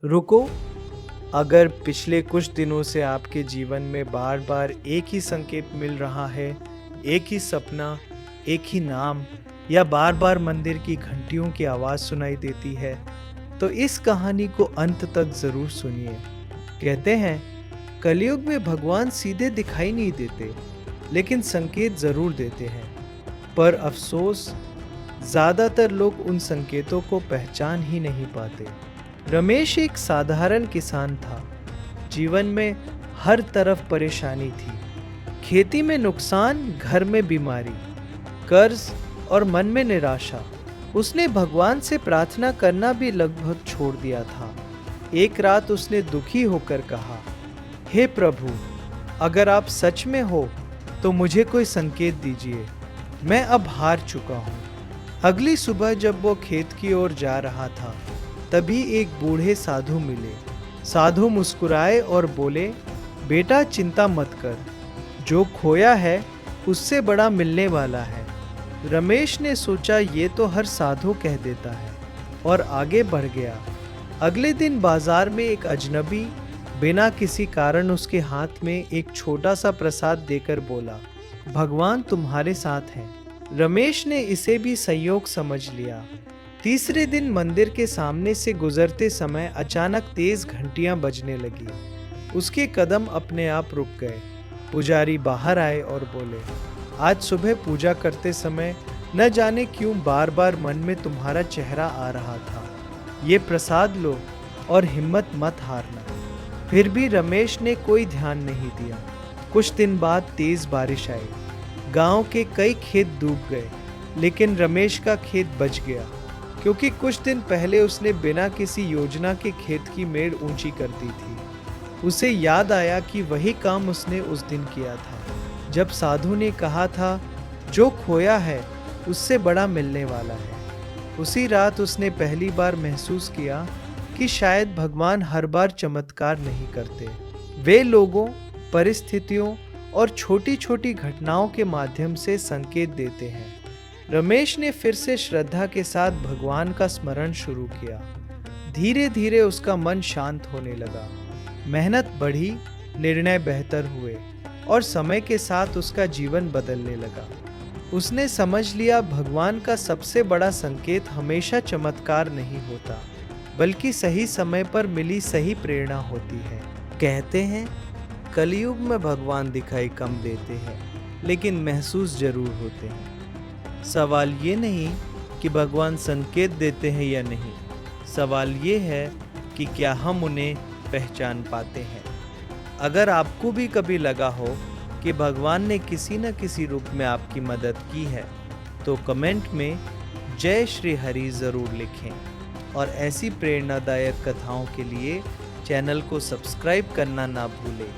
रुको, अगर पिछले कुछ दिनों से आपके जीवन में बार-बार एक ही संकेत मिल रहा है, एक ही सपना, एक ही नाम या बार-बार मंदिर की घंटियों की आवाज़ सुनाई देती है, तो इस कहानी को अंत तक ज़रूर सुनिए। कहते हैं, कलयुग में भगवान सीधे दिखाई नहीं देते, लेकिन संकेत ज़रूर देते हैं। पर अफ़सोस, ज़्यादातर लोग उन संकेतों को पहचान ही नहीं पाते। रमेश एक साधारण किसान था। जीवन में हर तरफ परेशानी थी। खेती में नुकसान, घर में बीमारी, कर्ज और मन में निराशा। उसने भगवान से प्रार्थना करना भी लगभग छोड़ दिया था। एक रात उसने दुखी होकर कहा, हे प्रभु, अगर आप सच में हो तो मुझे कोई संकेत दीजिए। मैं अब हार चुका हूँ। अगली सुबह जब वो खेत की ओर जा रहा था, तभी एक बूढ़े साधु मिले। साधु मुस्कुराए और बोले, बेटा चिंता मत कर, जो खोया है उससे बड़ा मिलने वाला है। रमेश ने सोचा ये तो हर साधु कह देता है और आगे बढ़ गया। अगले दिन बाजार में एक अजनबी बिना किसी कारण उसके हाथ में एक छोटा सा प्रसाद देकर बोला, भगवान तुम्हारे साथ हैं। रमेश ने इसे भी संयोग समझ लिया। तीसरे दिन मंदिर के सामने से गुजरते समय अचानक तेज घंटियां बजने लगी। उसके कदम अपने आप रुक गए। पुजारी बाहर आए और बोले, आज सुबह पूजा करते समय न जाने क्यों बार बार मन में तुम्हारा चेहरा आ रहा था। ये प्रसाद लो और हिम्मत मत हारना। फिर भी रमेश ने कोई ध्यान नहीं दिया। कुछ दिन बाद तेज बारिश आई। गांव के कई खेत डूब गए, लेकिन रमेश का खेत बच गया, क्योंकि कुछ दिन पहले उसने बिना किसी योजना के खेत की मेड़ ऊंची कर दी थी। उसे याद आया कि वही काम उसने उस दिन किया था, जब साधु ने कहा था, जो खोया है उससे बड़ा मिलने वाला है। उसी रात उसने पहली बार महसूस किया कि शायद भगवान हर बार चमत्कार नहीं करते। वे लोगों, परिस्थितियों और छोटी छोटी घटनाओं के माध्यम से संकेत देते हैं। रमेश ने फिर से श्रद्धा के साथ भगवान का स्मरण शुरू किया। धीरे धीरे उसका मन शांत होने लगा। मेहनत बढ़ी, निर्णय बेहतर हुए और समय के साथ उसका जीवन बदलने लगा। उसने समझ लिया, भगवान का सबसे बड़ा संकेत हमेशा चमत्कार नहीं होता, बल्कि सही समय पर मिली सही प्रेरणा होती है। कहते हैं, कलयुग में भगवान दिखाई कम देते हैं, लेकिन महसूस जरूर होते हैं। सवाल ये नहीं कि भगवान संकेत देते हैं या नहीं, सवाल ये है कि क्या हम उन्हें पहचान पाते हैं। अगर आपको भी कभी लगा हो कि भगवान ने किसी न किसी रूप में आपकी मदद की है, तो कमेंट में जय श्री हरि ज़रूर लिखें और ऐसी प्रेरणादायक कथाओं के लिए चैनल को सब्सक्राइब करना ना भूलें।